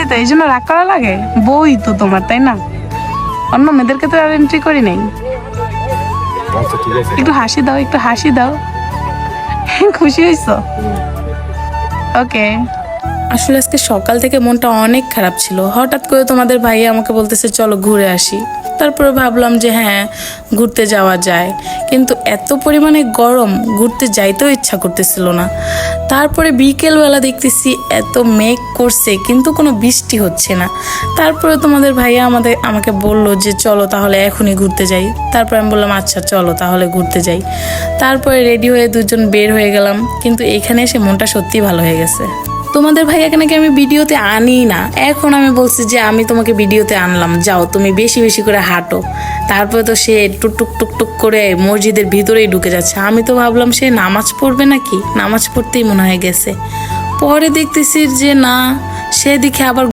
বলছি তো, এই জন্য রাগ করা লাগে? বই তো তোমার, তাই না? অন্য মেয়েদেরকে তো আর এন্ট্রি করি নাই। আচ্ছা ঠিক আছে, একটু হাসি দাও, একটু হাসি দাও। খুশি হয়েছো? ওকে। আসলে আজকে সকাল থেকে মনটা অনেক খারাপ ছিল। হঠাৎ করে তোমাদের ভাইয়া আমাকে বলতেছে চলো ঘুরে আসি। তারপরে ভাবলাম যে হ্যাঁ, ঘুরতে যাওয়া যায়, কিন্তু এত পরিমাণে গরম, ঘুরতে যাইতেও ইচ্ছা করতেছিল না। তারপরে বিকেলবেলা দেখতেছি এত মেঘ করছে, কিন্তু কোনো বৃষ্টি হচ্ছে না। তারপরে তোমাদের ভাইয়া আমাকে বলল যে চলো তাহলে এখনই ঘুরতে যাই। তারপরে আমি বললাম আচ্ছা চলো তাহলে ঘুরতে যাই। তারপরে রেডি হয়ে দুজন বের হয়ে গেলাম, কিন্তু এখানে এসে মনটা সত্যিই ভালো হয়ে গেছে। তোমাদের ভাইয়াকে নাকি আমি ভিডিওতে আনি না, এখন আমি বলছি যে আমি তোমাকে ভিডিওতে আনলাম, যাও তুমি বেশি বেশি করে হাঁটো। তারপরে তো সে টুকটুক টুকটুক করে মসজিদের ভিতরেই ঢুকে যাচ্ছে। আমি তো ভাবলাম সে নামাজ পড়বে নাকি, নামাজ পড়তেই মনে হয় গেছে। পরে দেখতেছি যে না, সেদিকে আবার